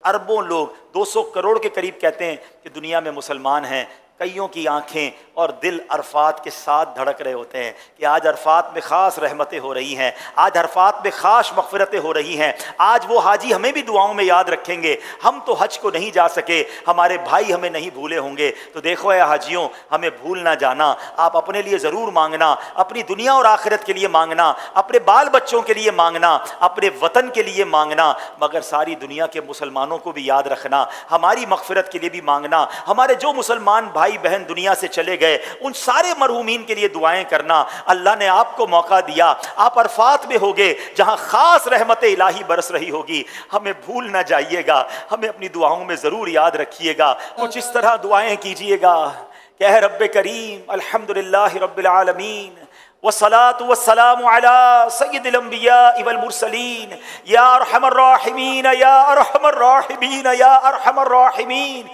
اربوں لوگ 200 کروڑ کے قریب کہتے ہیں کہ دنیا میں مسلمان ہیں، کئیوں کی آنکھیں اور دل عرفات کے ساتھ دھڑک رہے ہوتے ہیں کہ آج عرفات میں خاص رحمتیں ہو رہی ہیں، آج عرفات میں خاص مغفرتیں ہو رہی ہیں، آج وہ حاجی ہمیں بھی دعاؤں میں یاد رکھیں گے، ہم تو حج کو نہیں جا سکے، ہمارے بھائی ہمیں نہیں بھولے ہوں گے۔ تو دیکھو اے حاجیوں، ہمیں بھول نہ جانا، آپ اپنے لیے ضرور مانگنا، اپنی دنیا اور آخرت کے لیے مانگنا، اپنے بال بچوں کے لیے مانگنا، اپنے وطن کے لیے مانگنا، مگر ساری دنیا کے مسلمانوں کو بھی یاد رکھنا، ہماری مغفرت کے لیے بھی مانگنا، ہمارے جو مسلمان بھائی بہن دنیا سے چلے گئے ان سارے مرحومین کے لیے دعائیں کرنا۔ اللہ نے آپ کو موقع دیا، آپ عرفات میں ہوگے جہاں خاص رحمت الہی برس رہی ہوگی، ہمیں بھول نہ جائیے گا، ہمیں اپنی دعاؤں میں ضرور یاد رکھیے گا، کچھ اس طرح دعائیں کیجیے گا کہ اے رب کریم الحمدللہ رب العالمین والصلاة والسلام على سید الانبیاء والمرسلین یا ارحم الراحمین یا ارحم الراحمین یا ارحم الراحمین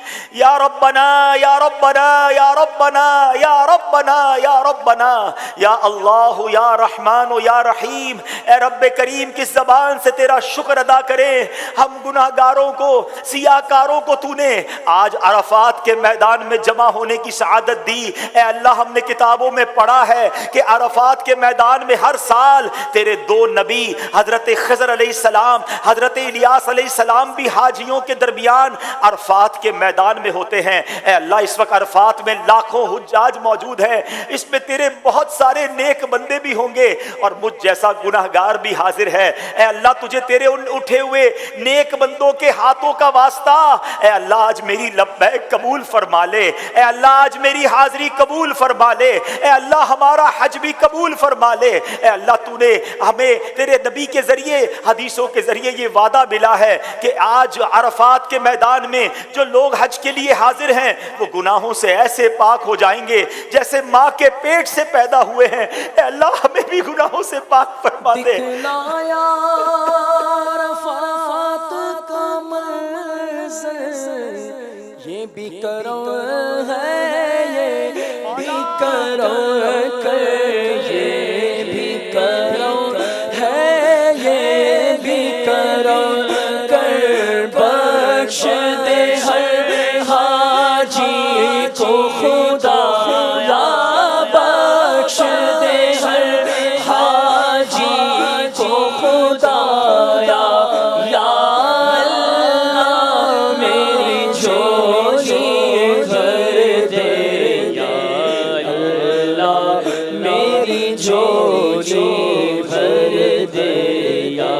یا ربنا یا ربنا یا ربنا یا ربنا یا ربنا یا اللہ یا رحمان یا رحیم۔ اے رب کریم کس زبان سے تیرا شکر ادا کریں، ہم گناہ گاروں کو، سیاہ کاروں کو تو نے آج عرفات کے میدان میں جمع ہونے کی سعادت دی۔ اے اللہ ہم نے کتابوں میں پڑھا ہے کہ عرفات کے میدان میں ہر سال تیرے دو نبی حضرت خضر علیہ السلام، حضرت الیاس علیہ السلام بھی حاجیوں کے درمیان عرفات کے میدان میں ہوتے ہیں۔ اے اللہ اس وقت عرفات میں لاکھوں حجاج موجود ہیں، اس میں تیرے بہت سارے نیک بندے بھی ہوں گے اور مجھ جیسا گناہگار بھی حاضر ہے۔ اے اللہ تجھے تیرے ان اٹھے ہوئے نیک بندوں کے ہاتھوں کا واسطہ، اے اللہ آج میری لبیک قبول فرما لے، اے اللہ آج میری حاضری قبول فرما لے، اے اللہ ہمارا حج بھی قبول فرما لے۔ اے اللہ تو نے ہمیں تیرے نبی کے ذریعے، حدیثوں کے ذریعے یہ وعدہ ملا ہے کہ آج عرفات کے میدان میں جو لوگ حج کے لیے حاضر ہیں وہ گناہوں سے ایسے پاک ہو جائیں گے جیسے ماں کے پیٹ سے پیدا ہوئے ہیں۔ اے اللہ ہمیں بھی گناہوں سے پاک فرما دے۔ دکھلایا عرفات کا منظر، یہ بھی کرو ہے، یہ بھی کرو کر، یہ بھی کرو ہے، یہ بھی کرو کر، بخش دے ہر حاجی کو خدا، بخش دے ہر حاجی کو خدا، یا اللہ میری جھولی بھر دے، یا اللہ میری جھولی بھر دے، یا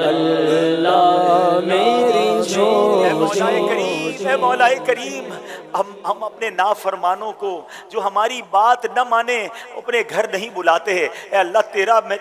اللہ میری جھولی۔ اے مولا کریم ہم اپنے نافرمانوں کو جو ہماری بات نہ مانے اپنے گھر نہیں بلاتے ہیں۔ اے اللہ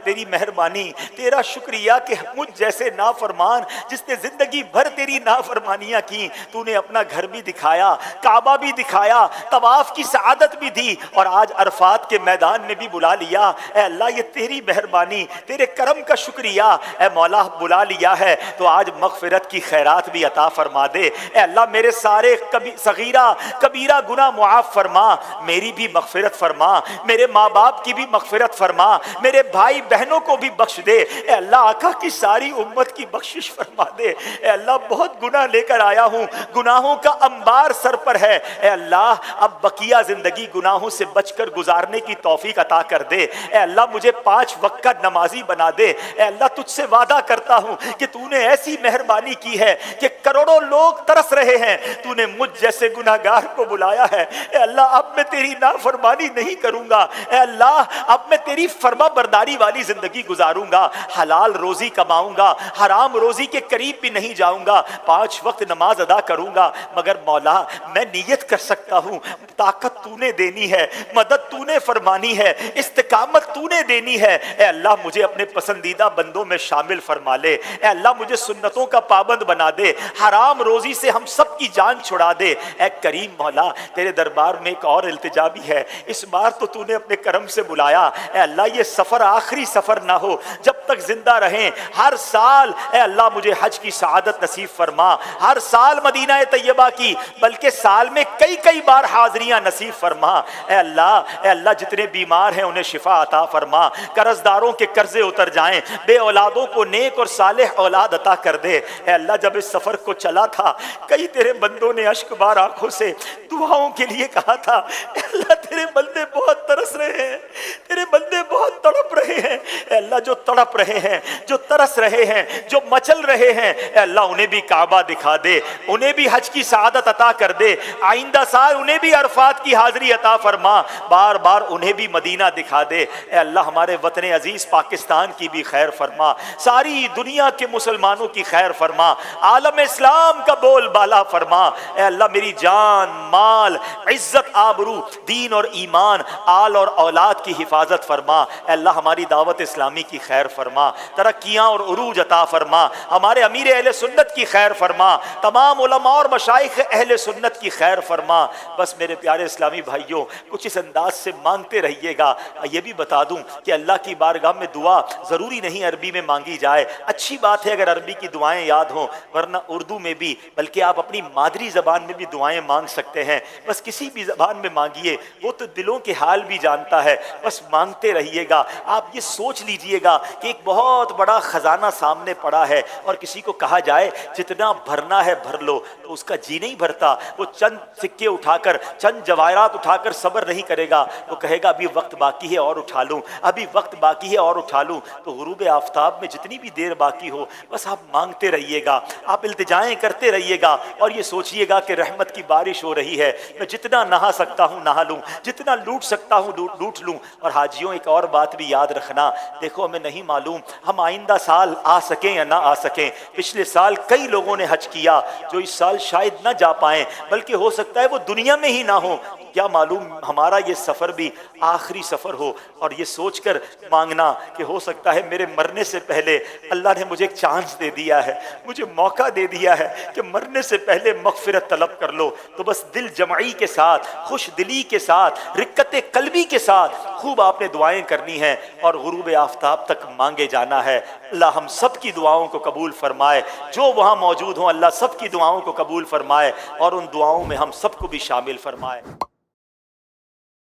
تیری مہربانی، تیرا شکریہ کہ مجھ جیسے نافرمان جس نے زندگی بھر تیری نافرمانیاں کی، تو نے اپنا گھر بھی دکھایا، کعبہ بھی دکھایا، طواف کی سعادت بھی دی اور آج عرفات کے میدان میں بھی بلا لیا۔ اے اللہ یہ تیری مہربانی، تیرے کرم کا شکریہ۔ اے مولا بلا لیا ہے تو آج مغفرت کی خیرات بھی عطا فرما دے۔ اے اللہ میرے سارے صغیرہ کبیرہ گناہ معاف فرما، میری بھی مغفرت فرما، میرے ماں باپ کی بھی مغفرت فرما، میرے بھائی بہنوں کو بھی بخش دے۔ اے اللہ آقا کی ساری امت کی بخشش فرما دے۔ اے اللہ بہت گناہ لے کر آیا ہوں، گناہوں کا انبار سر پر ہے۔ اے اللہ اب بقیہ زندگی گناہوں سے بچ کر گزارنے کی توفیق عطا کر دے۔ اے اللہ مجھے 5 وقت کا نمازی بنا دے۔ اے اللہ تجھ سے وعدہ کرتا ہوں کہ تو نے ایسی مہربانی کی ہے کہ کروڑوں لوگ ترس رہے ہیں، تو نے مجھ جیسے گناہگار کو بلایا ہے۔ اے اللہ اب میں تیری نافرمانی نہیں کروں گا، اے اللہ اب میں تیری فرما برداری والی زندگی گزاروں گا، حلال روزی کماؤں گا، حرام روزی کے قریب بھی نہیں جاؤں گا، 5 وقت نماز ادا کروں گا۔ مگر مولا میں نیت کر سکتا ہوں، طاقت تو نے دینی ہے، مدد تو نے فرمانی ہے، استقامت تو نے دینی ہے۔ اے اللہ مجھے اپنے پسندیدہ بندوں میں شامل فرما لے۔ اے اللہ مجھے سنتوں کا پابند بنا دے، حرام روزی سے ہم سب کی جان چھڑا دے۔ اے کریم مولا تیرے دربار میں ایک اور التجا بھی ہے، اس بار تو نے اپنے کرم سے بلایا۔ اے اللہ یہ سفر آخری سفر نہ ہو، جب تک زندہ رہیں ہر سال اے اللہ مجھے حج کی سعادت نصیب فرما، ہر سال مدینہ طیبہ کی بلکہ سال میں کئی کئی بار حاضریاں نصیب فرما۔ اے اللہ جتنے بیمار ہیں انہیں شفا عطا فرما، قرض داروں کے قرضے اتر جائیں، بے اولادوں کو نیک اور صالح اولاد عطا کر دے۔ اے اللہ جب اس سفر کو چلا تھا کئی تیرے بندوں نے اشک بار آنکھوں سے دعاؤں کے لیے کہا تھا، اے اللہ تیرے بندے بہت ترس رہے ہیں، تیرے بندے بہت تڑپ رہے ہیں۔ اے اللہ جو تڑپ رہے ہیں، جو ترس رہے ہیں، جو مچل رہے ہیں، اے اللہ انہیں بھی کعبہ دکھا دے، انہیں بھی حج کی سعادت عطا کر دے، آئندہ سال انہیں بھی عرفات کی حاضری عطا فرما، بار بار انہیں بھی مدینہ دکھا دے۔ اے اللہ ہمارے وطن عزیز پاکستان کی بھی خیر فرما، ساری دنیا کے مسلمانوں کی خیر فرما، عالم اسلام کا بول بالا فرما۔ اے اللہ میری جان، مال، عزت، آبرو، دین اور ایمان، آل اور اولاد کی حفاظت فرما۔ اے اللہ ہماری دعوت اسلامی کی خیر فرما، ترقیاں اور عروج عطا فرما، ہمارے امیر اہل سنت کی خیر فرما، تمام علماء اور مشائخ اہل سنت کی خیر فرما۔ بس میرے پیارے اسلامی بھائیوں کچھ اس انداز سے مانگتے رہیے گا۔ یہ بھی بتا دوں کہ اللہ کی بارگاہ میں دعا ضروری نہیں عربی میں مانگی جائے، اچھی بات ہے اگر عربی کی دعائیں یاد ہوں، ورنہ اردو میں بھی، بلکہ آپ اپنی مادری زبان میں بھی دعائیں مانگ سکتے ہیں۔ بس کسی بھی زبان میں مانگیے، وہ تو دلوں کے حال بھی جانتا ہے، بس مانگتے رہیے گا۔ آپ یہ سوچ لیجئے گا کہ ایک بہت بڑا خزانہ سامنے پڑا ہے اور کسی کو کہا جائے جتنا بھرنا ہے بھر لو تو اس کا جی نہیں بھرتا، وہ چند سکے اٹھا کر، چند جواہرات اٹھا کر صبر نہیں کرے گا، وہ کہے گا ابھی وقت باقی ہے اور اٹھا لوں، ابھی وقت باقی ہے اور اٹھا لوں۔ تو غروب آفتاب میں جتنی بھی دیر باقی ہو بس آپ مانگتے رہیے گا، آپ التجائیں کرتے رہیے گا اور یہ سوچئے گا کہ رحمت کی بارش ہو رہی ہے، میں جتنا نہا سکتا ہوں نہا لوں، جتنا لوٹ سکتا ہوں لوٹ لوں۔ اور حاجیوں ایک اور بات بھی یاد رکھنا، دیکھو ہمیں نہیں معلوم ہم آئندہ سال آ سکیں یا نہ آ سکیں۔ پچھلے سال کئی لوگوں نے حج کیا جو اس سال شاید نہ جا پائیں، بلکہ ہو سکتا ہے وہ دنیا میں ہی نہ ہو، کیا معلوم ہمارا یہ سفر بھی آخری سفر ہو۔ اور یہ سوچ کر مانگنا کہ ہو سکتا ہے میرے مرنے سے پہلے اللہ نے مجھے ایک چانس دے دیا ہے، مجھے موقع دے دیا ہے کہ مرنے سے پہلے مغفرت طلب کر لو۔ تو بس دل جمعی کے ساتھ، خوش دلی کے ساتھ، رقت قلبی کے ساتھ خوب آپ نے دعائیں کرنی ہیں اور غروب آفتاب تک مانگے جانا ہے۔ اللہ ہم سب کی دعاؤں کو قبول فرمائے، جو وہاں موجود ہوں اللہ سب کی دعاؤں کو قبول فرمائے اور ان دعاؤں میں ہم سب کو بھی شامل فرمائے۔